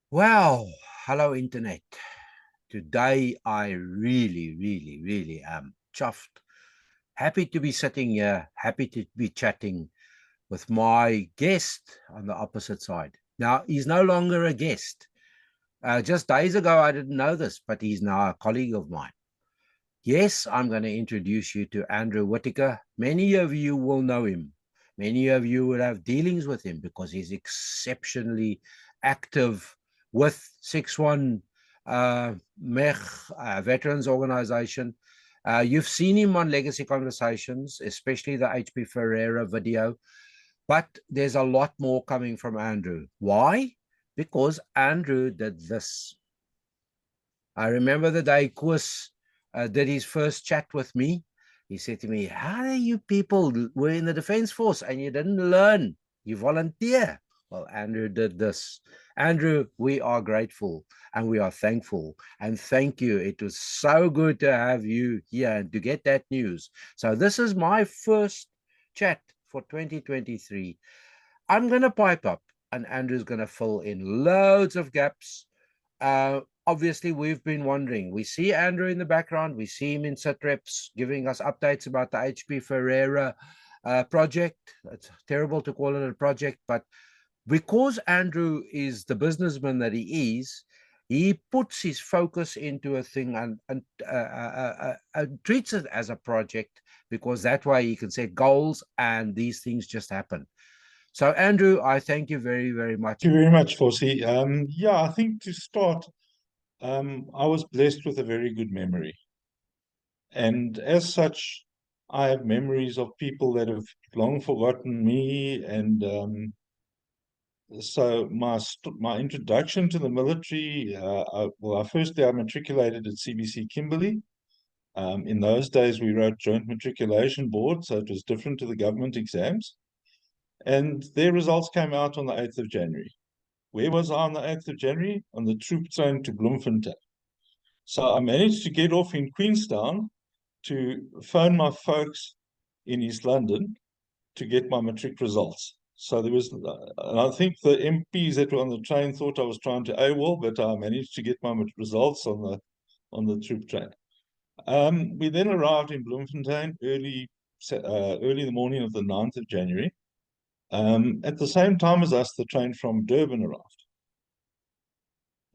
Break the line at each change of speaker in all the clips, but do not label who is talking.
Well, hello, Internet. Today, I really am chuffed. Happy to be sitting here, happy to be chatting with my guest on the opposite side. Now, he's no longer a guest. Just days ago, I didn't know this, but he's now a colleague of mine. Yes, I'm going to introduce you to Andrew Whitaker. Many of you will know him. Many of you will have dealings with him because he's exceptionally active with 6-1 Mech Veterans Organization. You've seen him on Legacy Conversations, especially the HP Ferreira video, but there's a lot more coming from Andrew. Why? Because Andrew did this. I remember the day Koos did his first chat with me. He said to me, how are you people were in the Defense Force and you didn't learn? You volunteer. Well, Andrew did this. Andrew, we are grateful and we are thankful. And thank you. It was so good to have you here and to get that news. So this is my first chat for 2023. I'm going to pipe up and Andrew's going to fill in loads of gaps. Obviously, we've been wondering. We see Andrew in the background. We see him in SITREPS giving us updates about the HP Ferreira project. It's terrible to call it a project, but because Andrew is the businessman that he is, he puts his focus into a thing and treats it as a project because that way he can set goals and these things just happen. So, Andrew, I thank you very much.
Thank you very much, Fossey. Yeah, I think to start, I was blessed with a very good memory. And as such, I have memories of people that have long forgotten me. And so my introduction to the military, firstly, I matriculated at CBC Kimberley. In those days, we wrote joint matriculation board, so it was different to the government exams. And their results came out on the 8th of January. Where was I on the 8th of January? On the troop train to Bloemfontein. So I managed to get off in Queenstown to phone my folks in East London to get my matric results. So there was, and I think the MPs that were on the train thought I was trying to AWOL, but I managed to get my results on the troop train. We then arrived in Bloemfontein early in the morning of the 9th of January. At the same time as us, the train from Durban arrived.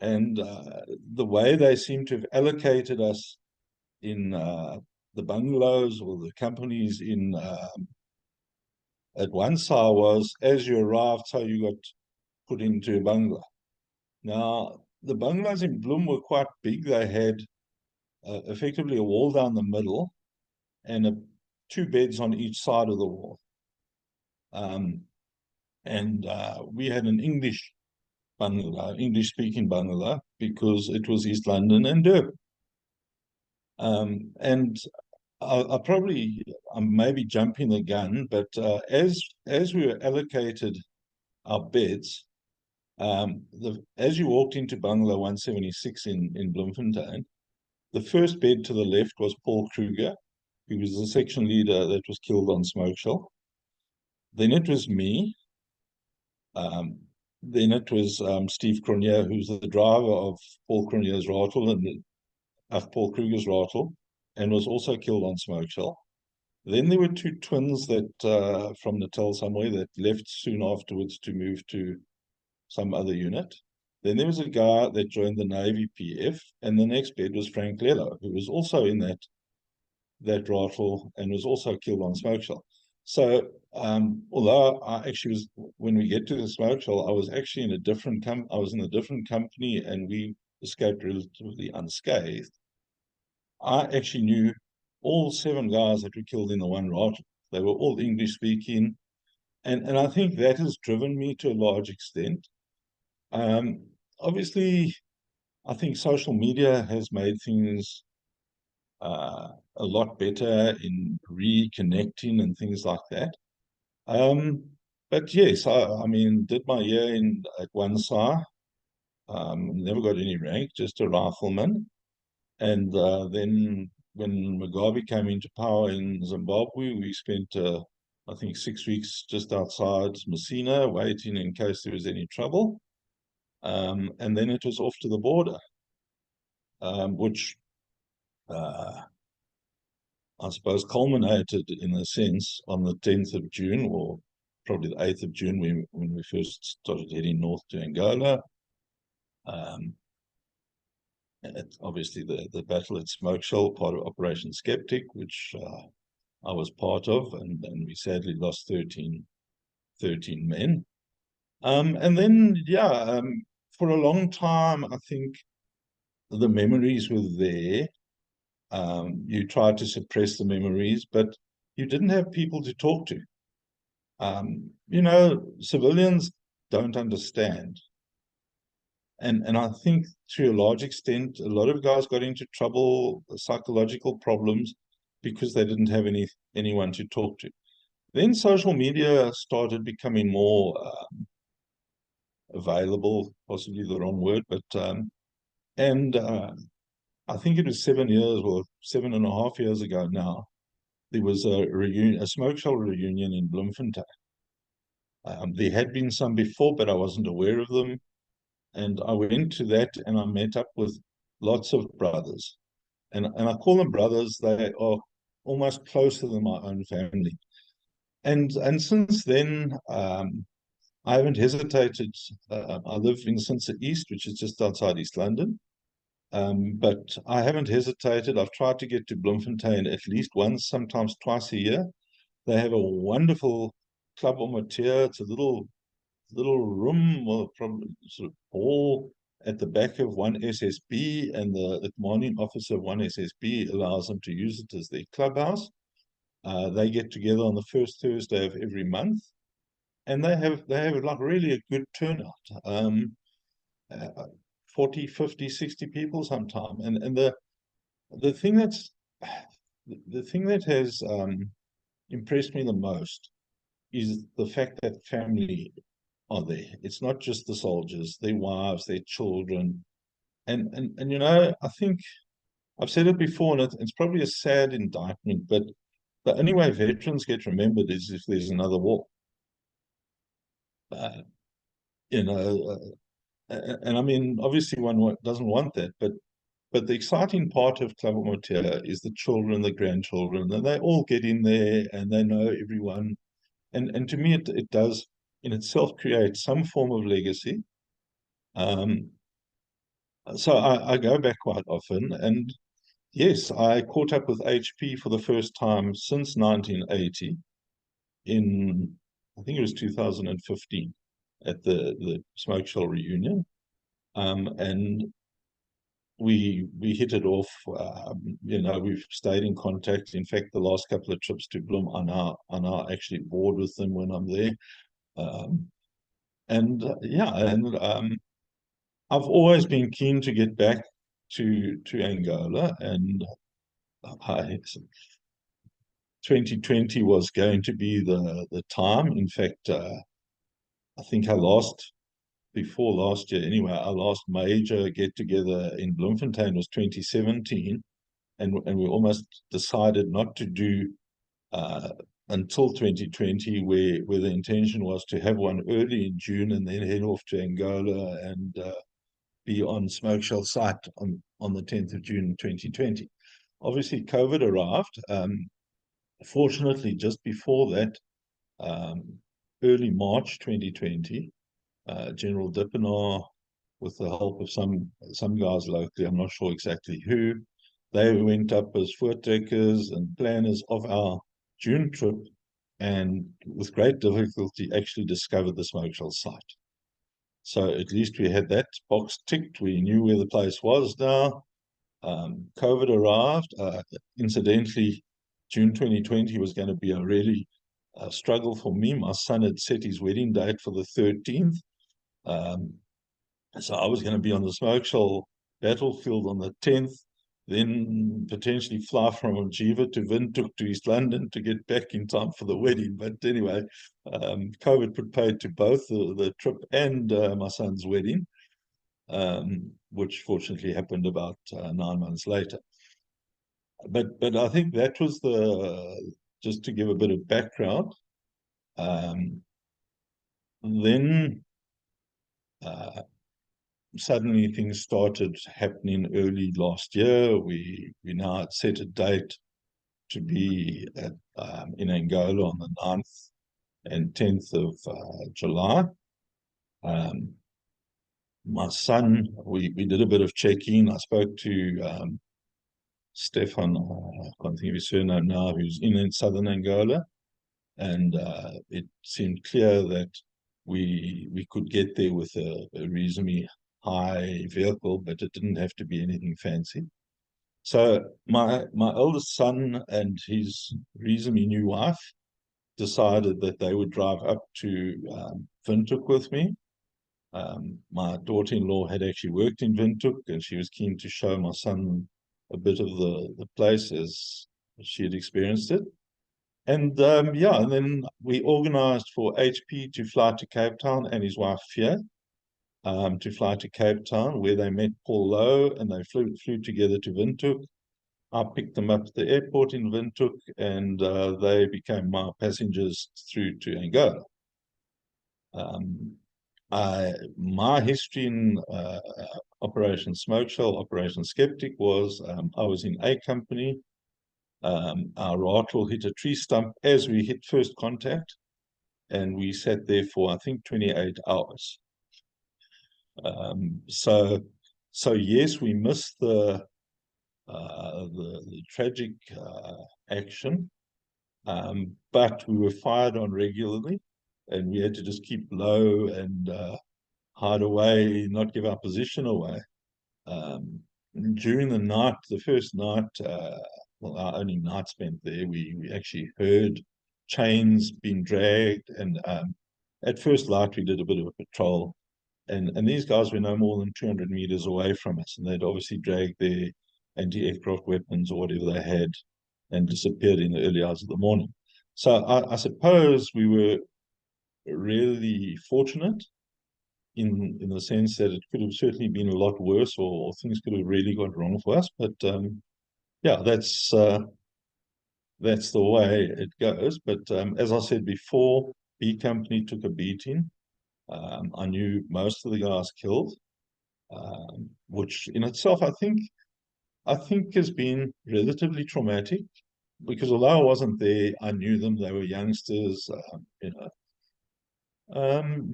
And the way they seem to have allocated us in the bungalows or the companies in at one side was as you arrived, so you got put into a bungalow. Now, the bungalows in Bloem were quite big. They had effectively a wall down the middle and two beds on each side of the wall. And we had an English bungalow, English-speaking bungalow, because it was East London and Durban. And I'm maybe jumping the gun, but as we were allocated our beds, as you walked into bungalow 176 in Bloemfontein, the first bed to the left was Paul Kruger, who was the section leader that was killed on Smoke Shell. Then it was me. Then it was Steve Cronje, who's the driver of Paul Cronje's rattle and of Paul Kruger's rattle, and was also killed on Smoke Shell. Then there were two twins that from Natal somewhere that left soon afterwards to move to some other unit. Then there was a guy that joined the Navy PF, and the next bed was Frank Lello, who was also in that rifle and was also killed on Smoke Shell. So although I actually was, when we get to the Smoke Shell, I was actually in a different I was in a different company, and we escaped relatively unscathed. I actually knew all 7 guys that were killed in the one rifle. They were all English speaking, and I think that has driven me to a large extent. Obviously, I think social media has made things a lot better in reconnecting and things like that. But yes, I mean, did my year at one SAI, never got any rank, just a rifleman. And then when Mugabe came into power in Zimbabwe, we spent, I think, 6 weeks just outside Messina, waiting in case there was any trouble. And then it was off to the border, which I suppose culminated in a sense on the 10th of June, or probably the 8th of June, when we first started heading north to Angola. Obviously, the battle at Smoke Shell, part of Operation Skeptic, which I was part of, and we sadly lost 13 men. And then, yeah, for a long time, I think the memories were there. You tried to suppress the memories, but you didn't have people to talk to. Civilians don't understand. And I think to a large extent, a lot of guys got into trouble, psychological problems, because they didn't have anyone to talk to. Then social media started becoming more available, possibly the wrong word, but I think it was 7 years or 7.5 years ago now, there was a smoke shell reunion in Bloemfontein. There had been some before, but I wasn't aware of them. And I went to that and I met up with lots of brothers. And I call them brothers, they are almost closer than my own family. And since then, I haven't hesitated. I live in Sinsa East, which is just outside East London. But I haven't hesitated. I've tried to get to Bloemfontein at least once, sometimes twice a year. They have a wonderful club amateur. It's a little room, or probably sort of hall at the back of one SSB, and the commanding officer of one SSB allows them to use it as their clubhouse. They get together on the first Thursday of every month, and they have like really a good turnout. 40, 50, 60 people sometime. And the thing that has impressed me the most is the fact that family are there. It's not just the soldiers, their wives, their children. And I think I've said it before, and it's probably a sad indictment, but the only way veterans get remembered is if there's another war. Uh, you know, and I mean, obviously one doesn't want that, but the exciting part of Club Amateur is the children, the grandchildren, and they all get in there and they know everyone. And to me, it does in itself create some form of legacy. So I go back quite often, and yes, I caught up with HP for the first time since 1980 in, I think it was 2015 at the Smoke Shell reunion. And we hit it off. We've stayed in contact. In fact, the last couple of trips to Bloem are now actually board with them when I'm there. I've always been keen to get back to Angola, and 2020 was going to be the time. In fact, I think before last year anyway, our last major get together in Bloemfontein was 2017, and we almost decided not to do until 2020, where the intention was to have one early in June and then head off to Angola and be on Smoke Shell site on the 10th of June 2020. Obviously, COVID arrived. Fortunately, just before that, early March 2020, General Dippenaar, with the help of some guys locally, I'm not sure exactly who, they went up as Whitakers and planners of our June trip, and with great difficulty actually discovered the Smoke Shell site. So at least we had that box ticked. We knew where the place was now. COVID arrived. Incidentally, June 2020 was going to be a really struggle for me. My son had set his wedding date for the 13th. So I was going to be on the Smoke Shell battlefield on the 10th, then potentially fly from Jiva to Windhoek to East London to get back in time for the wedding. But anyway, COVID put paid to both the trip and my son's wedding, which fortunately happened about 9 months later. But I think that was just to give a bit of background. Then suddenly things started happening early last year. We now had set a date to be in Angola on the 9th and 10th of July. My son, we did a bit of checking. I spoke to Stefan, I can't think of his surname now, who's in southern Angola, and it seemed clear that we could get there with a reasonably high vehicle, but it didn't have to be anything fancy. So my eldest son and his reasonably new wife decided that they would drive up to Windhoek with me. My daughter-in-law had actually worked in Windhoek, and she was keen to show my son a bit of the place as she had experienced it. And yeah, and then we organized for HP to fly to Cape Town and his wife Fia to fly to Cape Town, where they met Paul Lowe, and they flew together to Windhoek. I picked them up at the airport in Windhoek, and they became my passengers through to Angola. My history in Operation Smoke Shell, Operation Skeptic, was I was in A Company. Our rifle hit a tree stump as we hit first contact, and we sat there for, I think, 28 hours. So yes, we missed the tragic action, but we were fired on regularly, and we had to just keep low and hide away, not give our position away. During the night, the first night, well, our only night spent there, we actually heard chains being dragged, and at first light we did a bit of a patrol, and these guys were no more than 200 meters away from us, and they'd obviously dragged their anti-aircraft weapons or whatever they had and disappeared in the early hours of the morning. So I suppose we were really fortunate in the sense that it could have certainly been a lot worse, or things could have really gone wrong for us. But yeah, that's the way it goes. But as I said before, B Company took a beating. I knew most of the guys killed, which in itself I think has been relatively traumatic, because although I wasn't there, I knew them. They were youngsters, you know.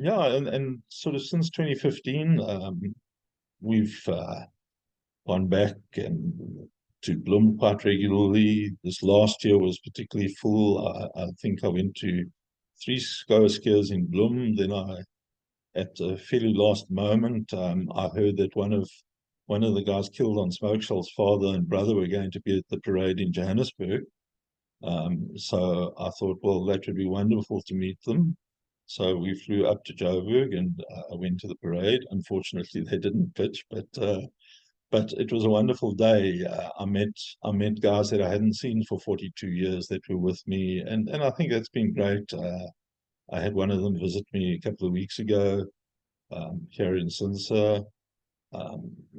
Yeah, and sort of since 2015, we've gone back and to Bloem quite regularly. This last year was particularly full. I think I went to 3 SCO skiers in Bloem. Then at a fairly last moment, I heard that one of the guys killed on Smoke Shell's father and brother were going to be at the parade in Johannesburg. So I thought, well, that would be wonderful to meet them. So we flew up to Joburg, and I went to the parade. Unfortunately, they didn't pitch, but it was a wonderful day. I met guys that I hadn't seen for 42 years that were with me, and I think that's been great. I had one of them visit me a couple of weeks ago here in Sinsa.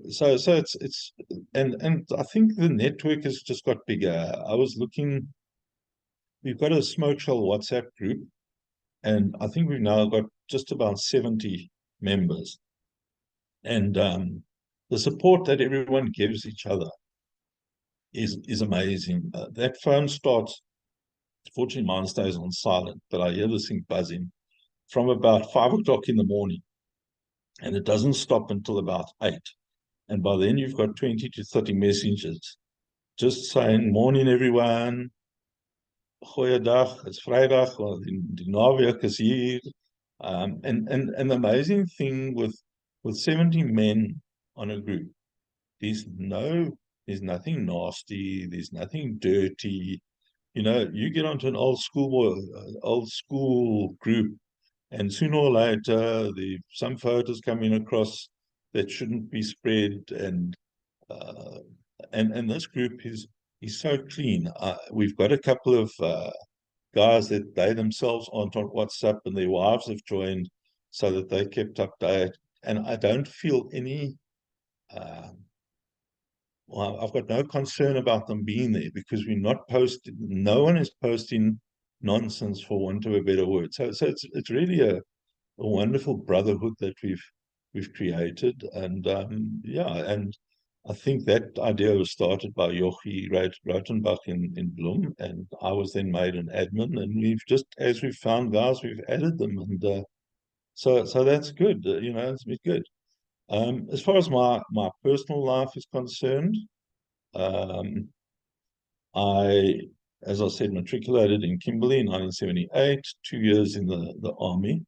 So it's and I think the network has just got bigger. I was looking. We've got a Smoke Shell WhatsApp group, and I think we've now got just about 70 members. And the support that everyone gives each other is amazing. That phone starts, fortunately mine stays on silent, but I hear this thing buzzing from about 5 o'clock in the morning, and it doesn't stop until about 8. And by then you've got 20 to 30 messages just saying, morning everyone, goeiedag, it's Vrydag, die naweek is hier. And the amazing thing with 70 men on a group, there's nothing nasty, there's nothing dirty. You know, you get onto an old school group, and sooner or later, some photos coming across that shouldn't be spread, and this group is so clean. We've got a couple of guys that they themselves aren't on WhatsApp, and their wives have joined so that they kept up to date. And I don't feel any. Well, I've got no concern about them being there, because we're not posting. No one is posting nonsense, for want of a better word. So it's really a wonderful brotherhood that we've created. And yeah, and I think that idea was started by Jochi Rotenbach in Bloem, and I was then made an admin, and we've just, as we've found guys, we've added them, and so that's good. It's been good. As far as my personal life is concerned, um, I, as I said, matriculated in Kimberley in 1978, 2 years in the army.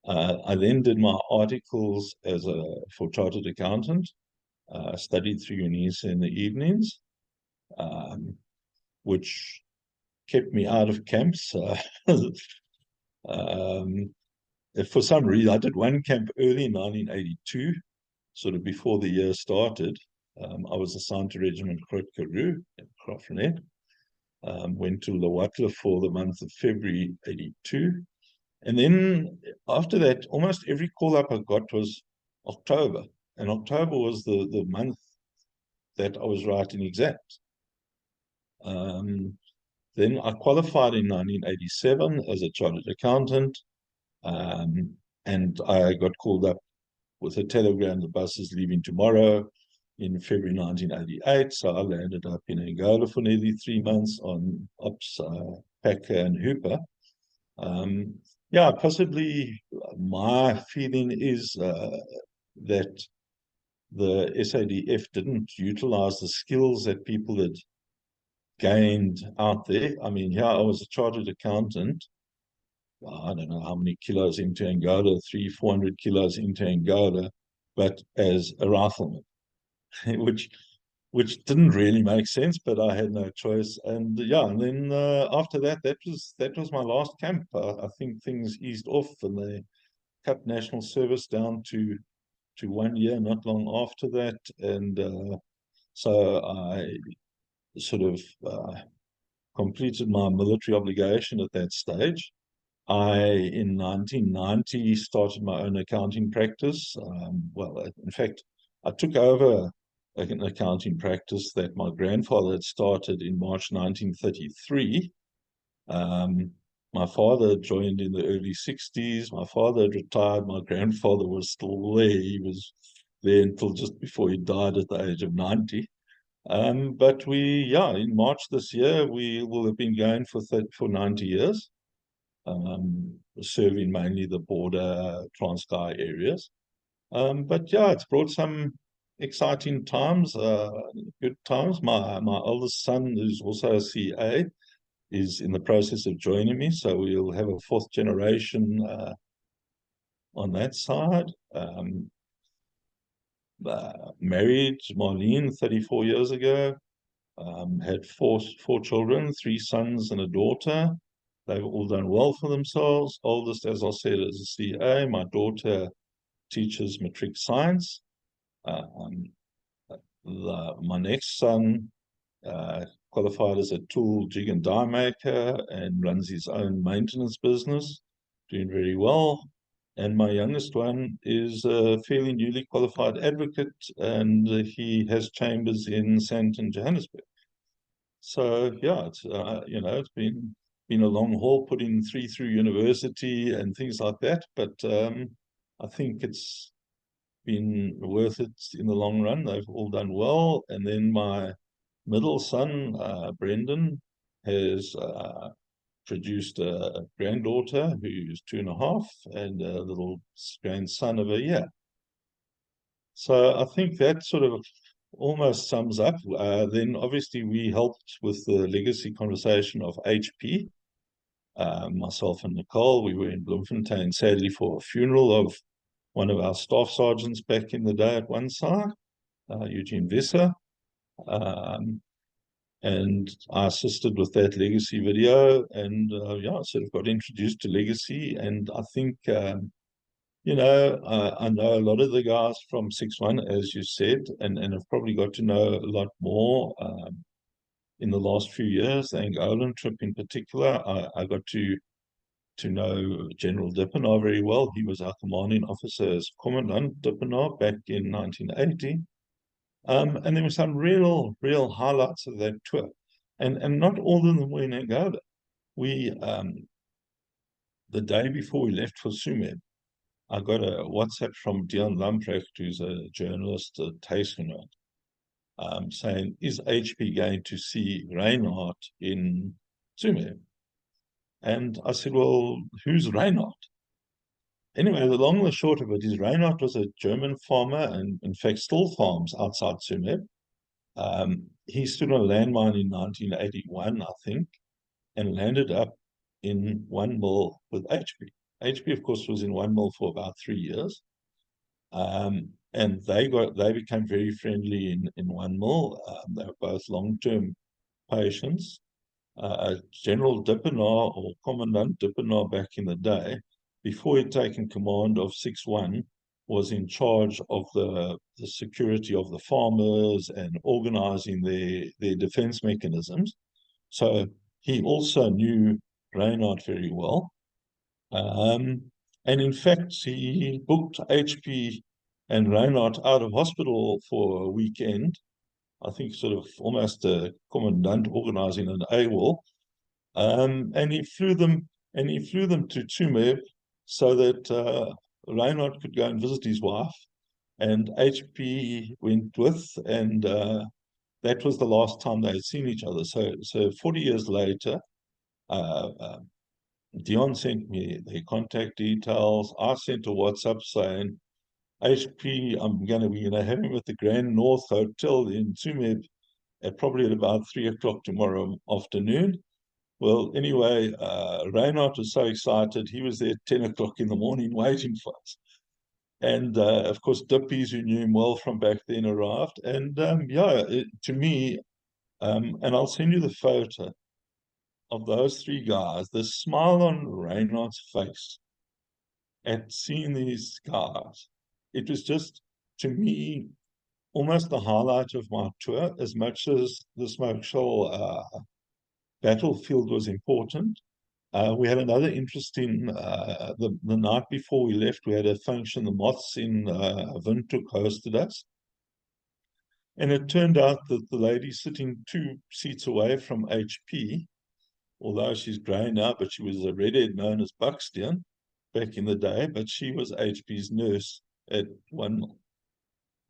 I then did my articles for chartered accountant. Studied through UNISA in the evenings, which kept me out of camps. Um, for some reason, I did one camp early in 1982, sort of before the year started. I was assigned to Regiment Whitaker in Graaff-Reinet. Went to Whitaker for the month of February 82. And then after that, almost every call up I got was October. And October was the month that I was writing exams. Then I qualified in 1987 as a chartered accountant, and I got called up with a telegram, the bus is leaving tomorrow, in February 1988. So I landed up in Angola for nearly 3 months on ops, Packer and Hooper. Yeah, possibly my feeling is that the SADF didn't utilize the skills that people had gained out there. I mean, yeah, I was a chartered accountant. I don't know how many kilos into Angola, 400 kilos into Angola, but as a rifleman, which didn't really make sense, but I had no choice. And yeah, and then after that, that was my last camp. I think things eased off, and they cut national service down to 1 year, not long after that. And so I sort of completed my military obligation at that stage. In 1990, started my own accounting practice. Well, in fact, I took over an accounting practice that my grandfather had started in March 1933. My father joined in the early 60s. My father had retired. My grandfather was still there. He was there until just before he died at the age of 90. But in March this year, we will have been going for 90 years, serving mainly the border Transkei areas. But yeah, it's brought some exciting times, good times. My oldest son, who's also a CA, is in the process of joining me, so we'll have a fourth generation on that side. Married Marlene 34 years ago. Had four children, 3 sons and a daughter. They've all done well for themselves. Oldest, as I said, is a CA. My daughter teaches matric science. My next son qualified as a tool jig and die maker and runs his own maintenance business, doing very well. And my youngest one is a fairly newly qualified advocate, and he has chambers in Sandton, Johannesburg. So yeah, it's been a long haul, putting 3 through university and things like that. But I think it's been worth it in the long run. They've all done well. And then my middle son, Brendan, has produced a granddaughter who's 2.5 and a little grandson of a year. So I think that sort of almost sums up. Then obviously we helped with the legacy conversation of HP. Myself and Nicole, we were in Bloemfontein, sadly, for a funeral of one of our staff sergeants back in the day at one side, Eugene Visser. And I assisted with that legacy video, and sort of got introduced to legacy. And I think I know a lot of the guys from 6-1, as you said, and have probably got to know a lot more in the last few years. The Angolan trip in particular, I got to know General Dippenaar very well. He was our commanding officer as Commandant Dippenaar back in 1980. And there were some real highlights of that tour. And not all of them were in Angola. We, the day before we left for Sumed, I got a WhatsApp from Dion Lamprecht, who's a journalist at Tuisgenoot, saying, is HP going to see Reinhardt in Tsumeb? And I said, well, who's Reinhardt? Anyway, the long and the short of it is Reinhardt was a German farmer and, in fact, still farms outside Tsumeb. He stood on a landmine in 1981, I think, and landed up in one mill with HP. HP, of course, was in one mill for about 3 years. And they became very friendly in one mill. They were both long-term patients. General Dippenaar, or Commandant Dippenaar back in the day, before he'd taken command of 6-1, was in charge of the security of the farmers and organizing their defense mechanisms. So he also knew Reinhardt very well. And in fact, he booked HP and Reinhardt out of hospital for a weekend. I think sort of almost a commandant organizing an AWOL. And he flew them to Tsumeb so that Reinhardt could go and visit his wife, and HP went with, and that was the last time they had seen each other. So 40 years later, uh, Dion sent me their contact details. I sent a WhatsApp saying, HP, I'm going to be have him at the Grand North Hotel in Tsumeb probably at about 3 o'clock tomorrow afternoon. Well, anyway, Reinhardt was so excited. He was there at 10 o'clock in the morning waiting for us. And of course, Dippies, who knew him well from back then, arrived. And to me, and I'll send you the photo of those three guys, the smile on Reinhardt's face at seeing these guys, it was just, to me, almost the highlight of my tour, as much as the Smoke Shoal battlefield was important. We had another interesting, the night before we left, we had a function, the Moths in Windhoek hosted us. And it turned out that the lady sitting 2 seats away from HP, although she's grey now, but she was a redhead known as Buxton back in the day, but she was HP's nurse at one,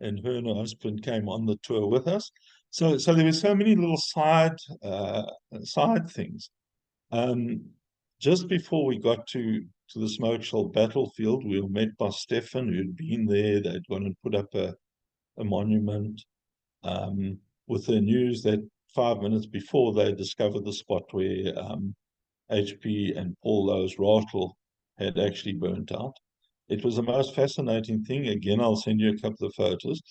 and her and her husband came on the tour with us. So there were so many little side things. Just before we got to the Smoke Shoal battlefield, we were met by Stefan, who'd been there. They'd gone and put up a monument with the news that 5 minutes before they discovered the spot where HP and Paul Lowe's Ratel had actually burnt out. It was the most fascinating thing. Again, I'll send you a couple of photos.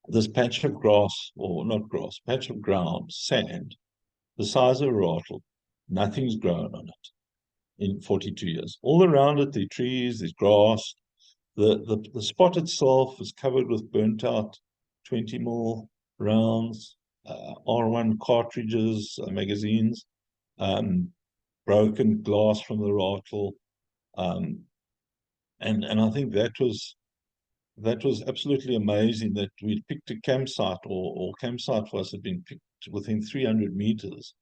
This patch of grass, or not grass, patch of ground, sand, the size of a Ratel, nothing's grown on it in 42 years. All around it, there are trees, there's grass. The spot itself is covered with burnt out 20 mil rounds, R1 cartridges, magazines, broken glass from the Ratel. And I think that was absolutely amazing that we'd picked a campsite, or campsite for us had been picked within 300 meters.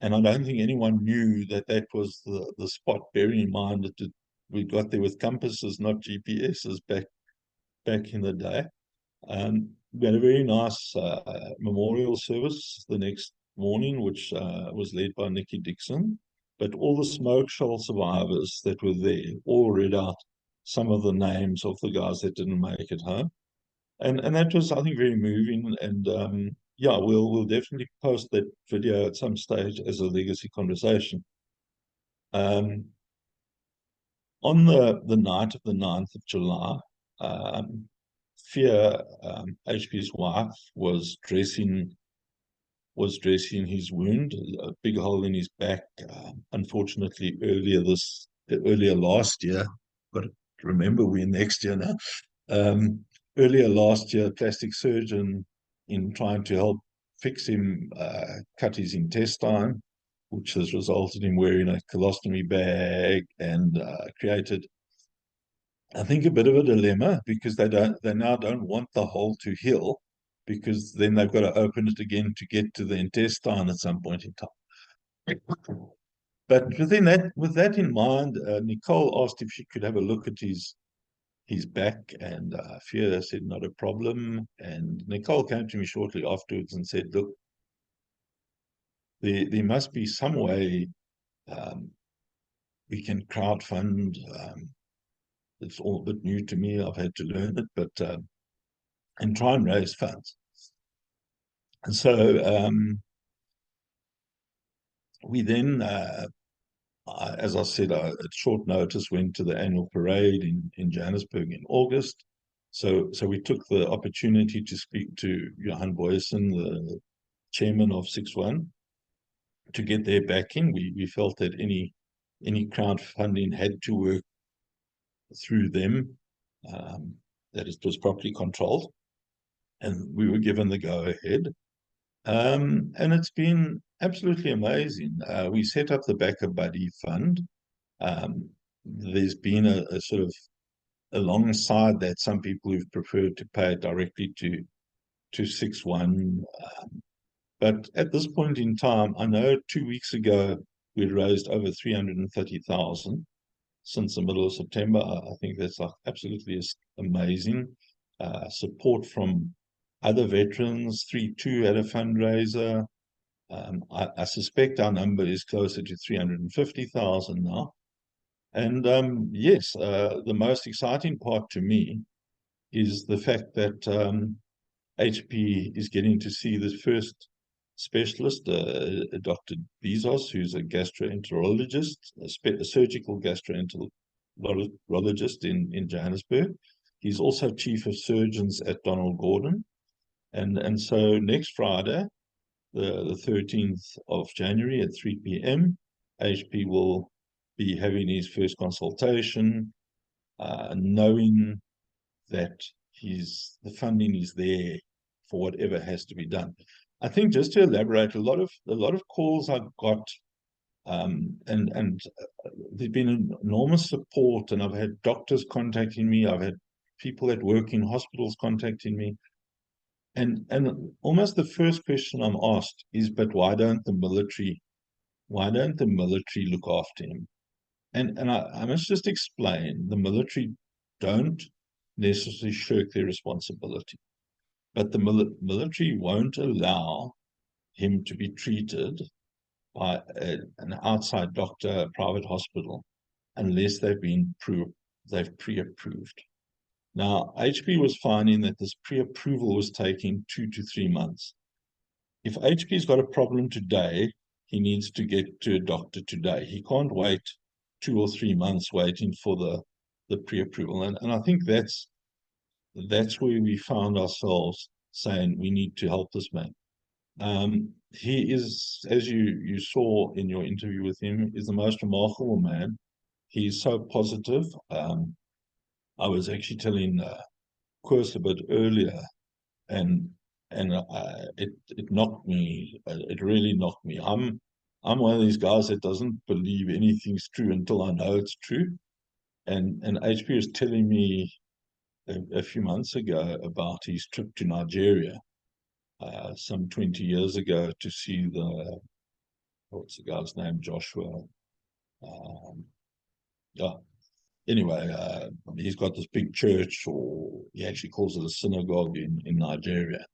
And I don't think anyone knew that was the spot, bearing in mind that we got there with compasses, not GPSs back in the day. We had a very nice memorial service the next morning, which was led by Nikki Dixon. But all the Smoke Shoal survivors that were there all read out some of the names of the guys that didn't make it home. And that was, I think, very moving. And yeah, we'll definitely post that video at some stage as a legacy conversation. On the night of the 9th of July, Fear, HP's wife, was dressing his wound, a big hole in his back. Unfortunately, earlier last year, got to remember we're next year now. Earlier last year, a plastic surgeon, in trying to help fix him, cut his intestine, which has resulted in wearing a colostomy bag, and created, I think, a bit of a dilemma, because they now don't want the hole to heal, because then they've got to open it again to get to the intestine at some point in time. But with that in mind, Nicole asked if she could have a look at his back, and Fiona said not a problem. And Nicole came to me shortly afterwards and said, "Look, there must be some way um, we can crowdfund." It's all a bit new to me. I've had to learn it, but and try and raise funds. And so we then, as I said, at short notice went to the annual parade in Johannesburg in August. So we took the opportunity to speak to Johan Boysen, the chairman of 6-1, to get their backing. We felt that any crowdfunding had to work through them, that it was properly controlled, and we were given the go-ahead. And it's been absolutely amazing. We set up the Backer Buddy Fund. There's been a sort of, alongside that, some people who've preferred to pay directly to 6-1. But at this point in time, I know 2 weeks ago we'd raised over 330,000 since the middle of September. I think that's like absolutely amazing. Support from other veterans. 3-2 had a fundraiser. I suspect our number is closer to 350,000 now. And yes, the most exciting part to me is the fact that HP is getting to see the first specialist, Dr. Bezos, who's a gastroenterologist, a surgical gastroenterologist in Johannesburg. He's also chief of surgeons at Donald Gordon. And so next Friday, the 13th of January at 3 p.m., HP will be having his first consultation, knowing that the funding is there for whatever has to be done. I think, just to elaborate, a lot of calls I've got, and there's been enormous support, and I've had doctors contacting me, I've had people that work in hospitals contacting me, and almost the first question I'm asked is, but why don't the military look after him? And I must just explain, the military don't necessarily shirk their responsibility, but the military won't allow him to be treated by an outside doctor, a private hospital, unless they've pre-approved. Now, HP was finding that this pre-approval was taking 2 to 3 months. If HP's got a problem today, he needs to get to a doctor today. He can't wait 2 or 3 months waiting for the pre-approval. And I think that's where we found ourselves saying we need to help this man. He is, as you saw in your interview with him, is the most remarkable man. He's so positive. I was actually telling Koos a bit earlier, and it knocked me. It really knocked me. I'm one of these guys that doesn't believe anything's true until I know it's true. And HP was telling me a few months ago about his trip to Nigeria, some 20 years ago, to see what's the guy's name, Joshua. Yeah. Anyway, he's got this big church, or he actually calls it a synagogue in Nigeria.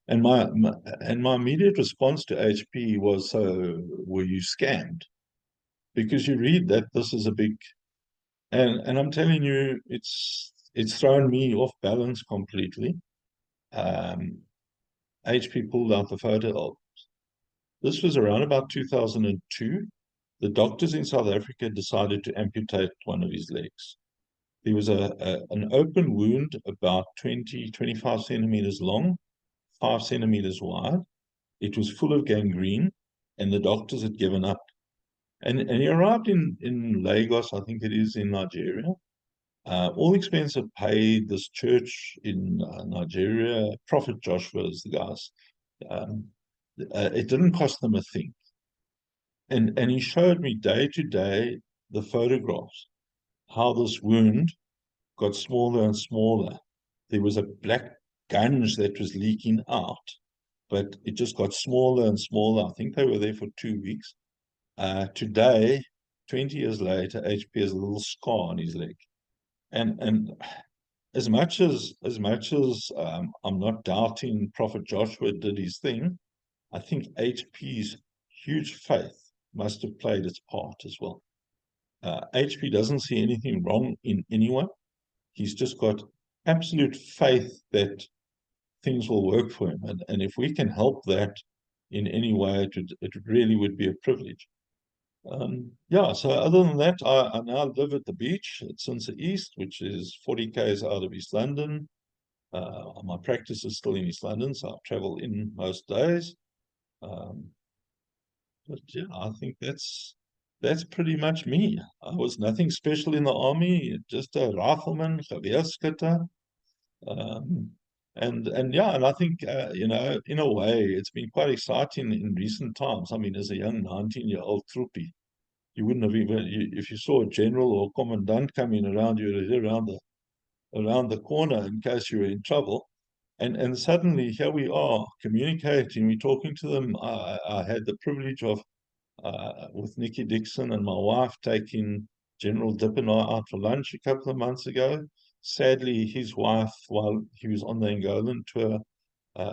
And my immediate response to HP was, so were you scammed? Because you read that this is a big, and I'm telling you, it's thrown me off balance completely. HP pulled out the photo albums. This was around about 2002. The doctors in South Africa decided to amputate one of his legs. There was an open wound about 25 centimeters long, 5 centimeters wide. It was full of gangrene, and the doctors had given up. And he arrived in Lagos, I think it is, in Nigeria. All expenses paid. This church in Nigeria, Prophet Joshua is the guy's. It didn't cost them a thing. And he showed me day to day the photographs, how this wound got smaller and smaller. There was a black gunge that was leaking out, but it just got smaller and smaller. I think they were there for 2 weeks. Today, 20 years later, HP has a little scar on his leg. And as much as I'm not doubting Prophet Joshua did his thing, I think HP's huge faith must have played its part as well. HP doesn't see anything wrong in anyone. He's just got absolute faith that things will work for him. And if we can help that in any way, it really would be a privilege. Yeah, so other than that, I now live at the beach at Sunset East, which is 40 k's out of East London. My practice is still in East London, so I travel in most days. But yeah, I think that's pretty much me. I was nothing special in the army, just a rifleman, geweerskutter. Um, and yeah, and I think in a way, it's been quite exciting in recent times. I mean, as a young 19-year-old troopie, you wouldn't have even if you saw a general or commandant coming around you around the corner in case you were in trouble. And suddenly here we are communicating, we're talking to them. I had the privilege of with Nikki Dixon and my wife taking General Dip and I out for lunch a couple of months ago. Sadly, his wife, while he was on the Angolan tour,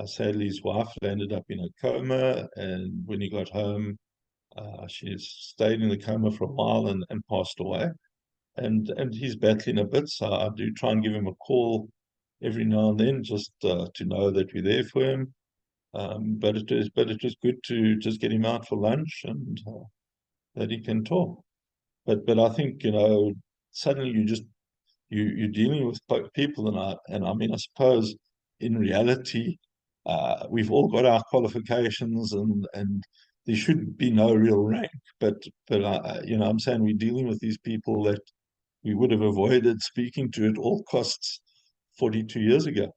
sadly his wife landed up in a coma, and when he got home, she stayed in the coma for a while and passed away. And he's battling a bit, so I do try and give him a call every now and then, just to know that we're there for him. But it was good to just get him out for lunch and that he can talk. But I think suddenly you're dealing with people, and I mean, I suppose in reality we've all got our qualifications, and there should be no real rank. But I'm saying we're dealing with these people that we would have avoided speaking to at all costs 42 years ago.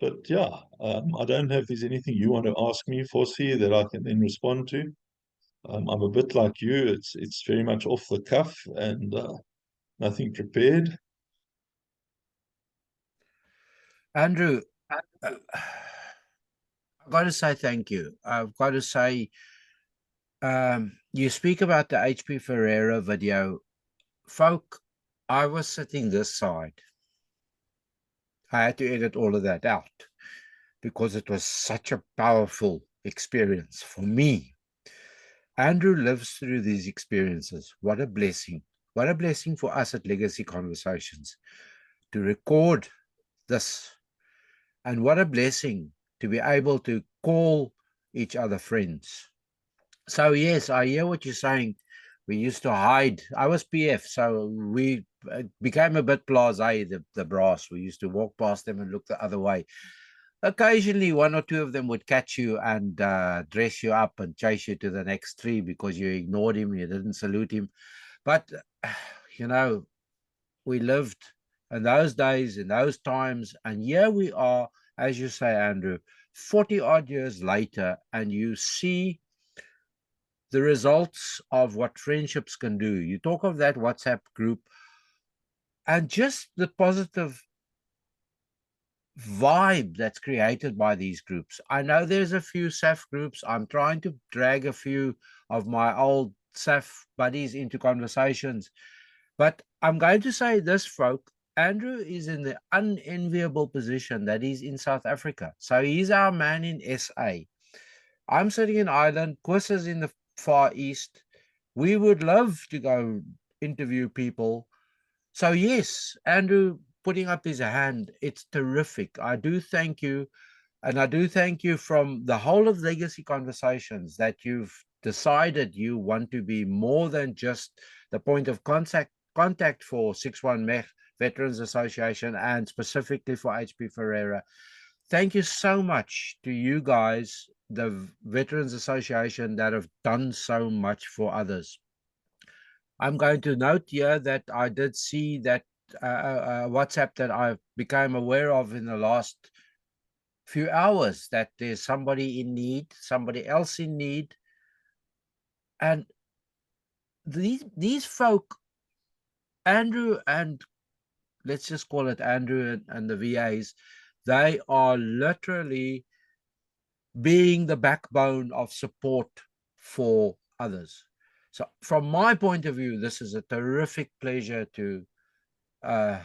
But yeah, I don't know if there's anything you want to ask me, Fossey, that I can then respond to. I'm a bit like you. It's very much off the cuff and nothing prepared.
Andrew, I've got to say thank you. I've got to say, you speak about the HP Ferreira video. Folk, I was sitting this side. I had to edit all of that out because it was such a powerful experience for me. Andrew lives through these experiences. What a blessing. What a blessing for us at Legacy Conversations to record this. And what a blessing to be able to call each other friends. So, yes, I hear what you're saying. We used to hide. I was PF, so we became a bit blasé, the brass. We used to walk past them and look the other way. Occasionally, one or two of them would catch you and dress you up and chase you to the next tree because you ignored him, you didn't salute him. But, we lived in those days, in those times, and here we are, as you say, Andrew, 40 odd years later, and you see the results of what friendships can do. You talk of that WhatsApp group and just the positive vibe that's created by these groups. I know there's a few SAF groups. I'm trying to drag a few of my old SAF buddies into conversations. But I'm going to say this, folk. Andrew is in the unenviable position that he's in South Africa. So he's our man in SA. I'm sitting in Ireland. Chris is in the Far East. We would love to go interview people. So yes, Andrew putting up his hand, it's terrific. I do thank you. And I do thank you from the whole of Legacy Conversations that you've decided you want to be more than just the point of contact for 61 Mech Veterans Association and specifically for HP Ferreira. Thank you so much to you guys, the Veterans Association, that have done so much for others. I'm going to note here that I did see that WhatsApp that I became aware of in the last few hours, that there's somebody in need, somebody else in need. And these folk, Andrew, and let's just call it Andrew and the VAs, they are literally being the backbone of support for others. So from my point of view, this is a terrific pleasure to uh,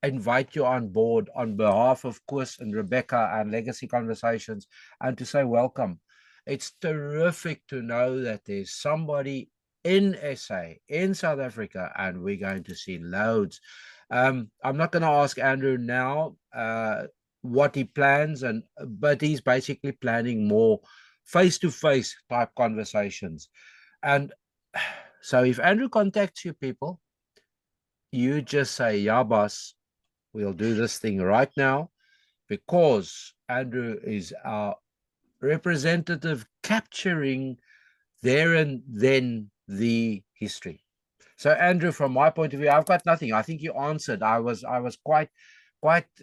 invite you on board on behalf of Koos and Rebecca and Legacy Conversations, and to say welcome. It's terrific to know that there's somebody in SA, in South Africa, and we're going to see loads. I'm not going to ask Andrew now what he plans, but he's basically planning more face-to-face type conversations. And so if Andrew contacts you people, you just say, yeah, boss, we'll do this thing right now, because Andrew is our representative capturing there and then the history. So Andrew, from my point of view, I've got nothing. I think you answered. I was quite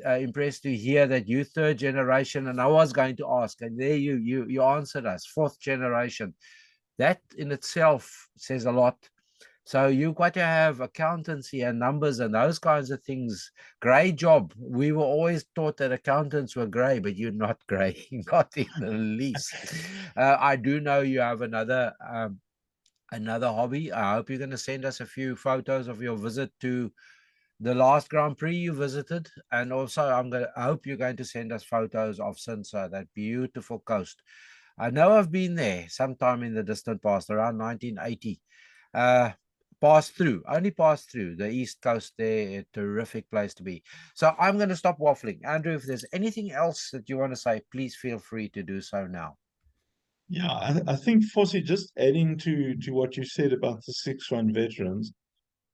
impressed to hear that you third generation, and I was going to ask, and there you answered us, fourth generation. That in itself says a lot. So you've got to have accountancy and numbers and those kinds of things. Gray job. We were always taught that accountants were gray, but you're not gray, not in the least. I do know you have another hobby. I hope you're going to send us a few photos of your visit to the last Grand Prix you visited, and also I hope you're going to send us photos of Sinsa, that beautiful coast. I know I've been there sometime in the distant past, around 1980. Uh, only passed through the East Coast there, a terrific place to be. So I'm going to stop waffling. Andrew, if there's anything else that you want to say, please feel free to do so now.
Yeah, I think, Fossey, just adding to what you said about the 6-1 veterans,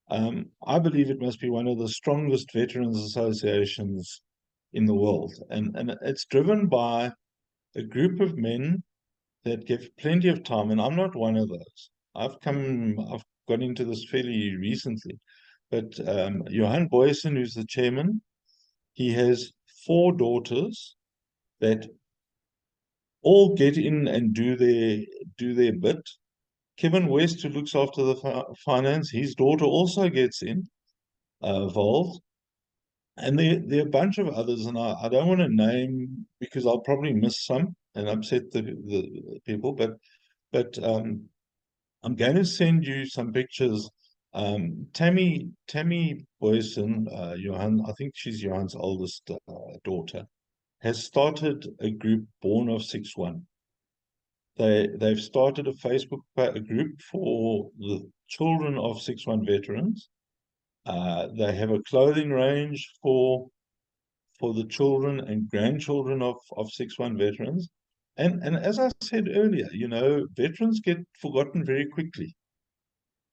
I believe it must be one of the strongest veterans associations in the world. And it's driven by a group of men that give plenty of time, and I'm not one of those. I've got into this fairly recently, but Johan Boysen, who's the chairman, he has 4 daughters that all get in and do their bit. Kevin West, who looks after the finance, his daughter also gets involved. And there are a bunch of others, and I don't want to name because I'll probably miss some and upset the people, but I'm going to send you some pictures. Tammy Boysen, Johan, I think she's Johan's oldest daughter, has started a group born of 6-1. They've started a Facebook group for the children of 6-1 veterans. They have a clothing range for the children and grandchildren of 6-1 veterans. And as I said earlier, veterans get forgotten very quickly.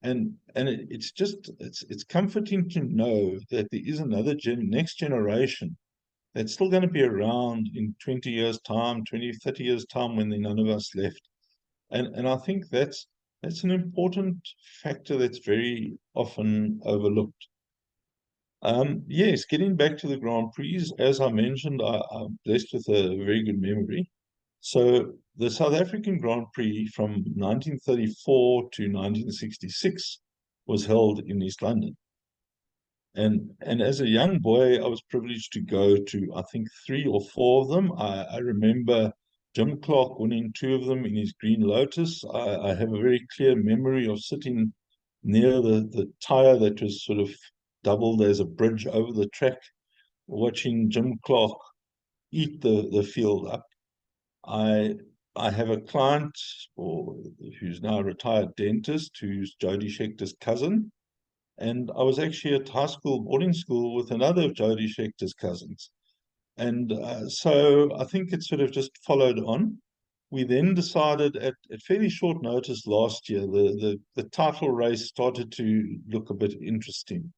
And it's comforting to know that there is another next generation that's still going to be around in 20 years' time, 20, 30 years' time, when none of us left. And I think that's an important factor that's very often overlooked. Yes, getting back to the Grand Prix, as I mentioned, I'm blessed with a very good memory. So the South African Grand Prix from 1934 to 1966 was held in East London. And as a young boy, I was privileged to go to, I think, 3 or 4 of them. I remember Jim Clark winning 2 of them in his Green Lotus. I have a very clear memory of sitting near the tyre that was sort of doubled as a bridge over the track, watching Jim Clark eat the field up. I have a client who's now a retired dentist, who's Jody Scheckter's cousin. And I was actually at high school, boarding school, with another of Jody Scheckter's cousins. And so I think it sort of just followed on. We then decided at fairly short notice last year, the title race started to look a bit interesting.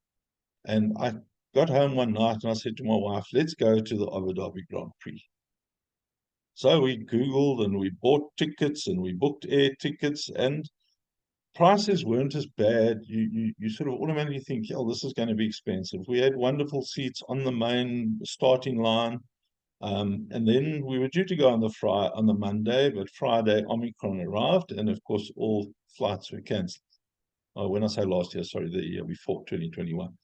And I got home one night and I said to my wife, let's go to the Abu Dhabi Grand Prix. So we Googled and we bought tickets and we booked air tickets, and prices weren't as bad. You sort of automatically think, oh, this is going to be expensive. We had wonderful seats on the main starting line. And then we were due to go on the Monday, but Friday Omicron arrived, and of course all flights were cancelled. When I say last year, sorry, the year before, 2021.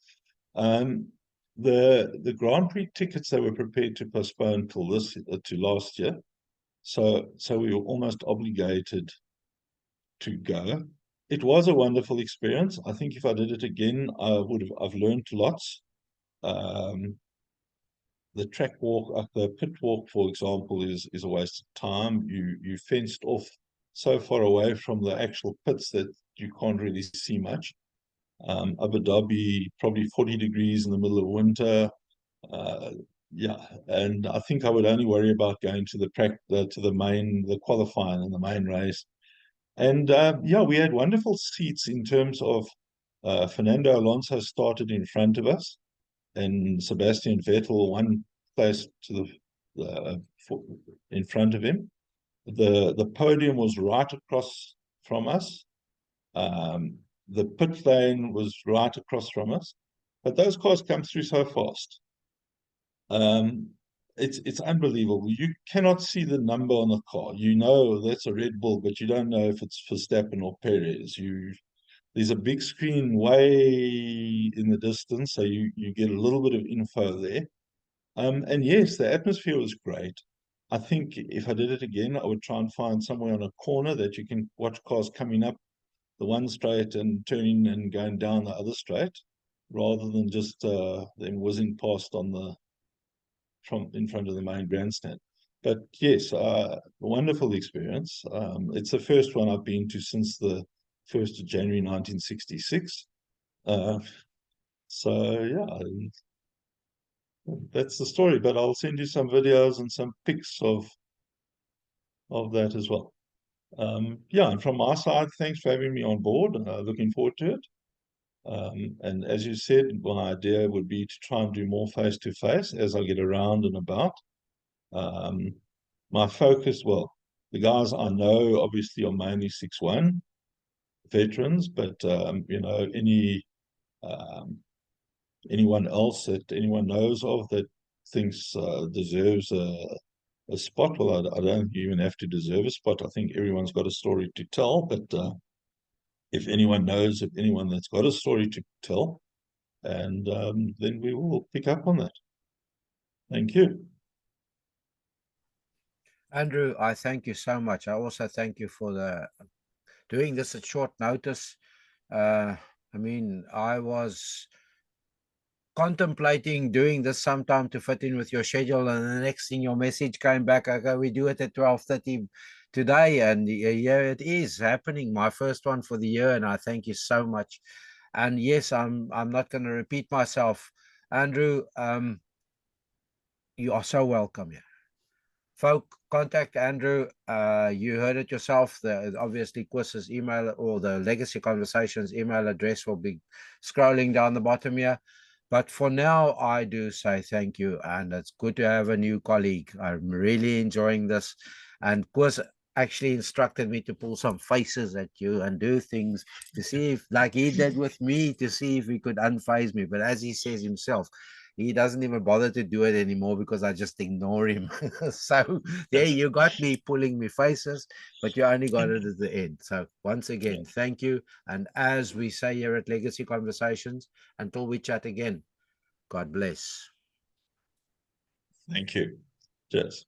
The Grand Prix tickets, they were prepared to postpone till to last year. So we were almost obligated to go. it was a wonderful experience. I think if I did it again, I've learned lots. Um, the track walk, the pit walk, for example, is a waste of time. You fenced off so far away from the actual pits that you can't really see much. Abu Dhabi, probably 40 degrees in the middle of winter. Uh, yeah, and I think I would only worry about going to the qualifying and the main race. And yeah, we had wonderful seats in terms of Fernando Alonso started in front of us, and Sebastian Vettel one place to in front of him. The podium was right across from us. Um, the pit lane was right across from us, but those cars come through so fast. Um, it's unbelievable. You cannot see the number on the car. You know that's a Red Bull, but you don't know if it's Verstappen or Perez. There's a big screen way in the distance, so you get a little bit of info there. And yes, the atmosphere was great. I think if I did it again, I would try and find somewhere on a corner that you can watch cars coming up the one straight and turning and going down the other straight, rather than just them whizzing past on the from in front of the main grandstand. But yes, a wonderful experience. It's the first one I've been to since the 1st of January 1966. Uh, so yeah, that's the story. But I'll send you some videos and some pics of that as well. Yeah, and from my side, thanks for having me on board. Looking forward to it. And as you said, my idea would be to try and do more face to face as I get around and about. Um, my focus, well, the guys I know obviously are mainly 6-1 veterans, but um, anyone else that anyone knows of that thinks deserves a spot. Well, I don't even have to deserve a spot. I think everyone's got a story to tell, but if anyone knows of anyone that's got a story to tell, and then we will pick up on that. Thank you.
Andrew, I thank you so much. I also thank you for doing this at short notice. I mean, I was contemplating doing this sometime to fit in with your schedule, and the next thing your message came back, okay, we do it at 12:30 today, and yeah, it is happening. My first one for the year, and I thank you so much. And yes, I'm not going to repeat myself, Andrew. You are so welcome here. Folk, contact Andrew. You heard it yourself. Obviously Quiz's email or the Legacy Conversations email address will be scrolling down the bottom here. But for now, I do say thank you, and it's good to have a new colleague. I'm really enjoying this, and Quiz actually instructed me to pull some faces at you and do things to see if, like he did with me, to see if he could unfaze me. But as he says himself, he doesn't even bother to do it anymore because I just ignore him. So there you got me pulling me faces, but you only got it at the end. So once again, thank you. And as we say here at Legacy Conversations, until we chat again, God bless.
Thank you. Cheers.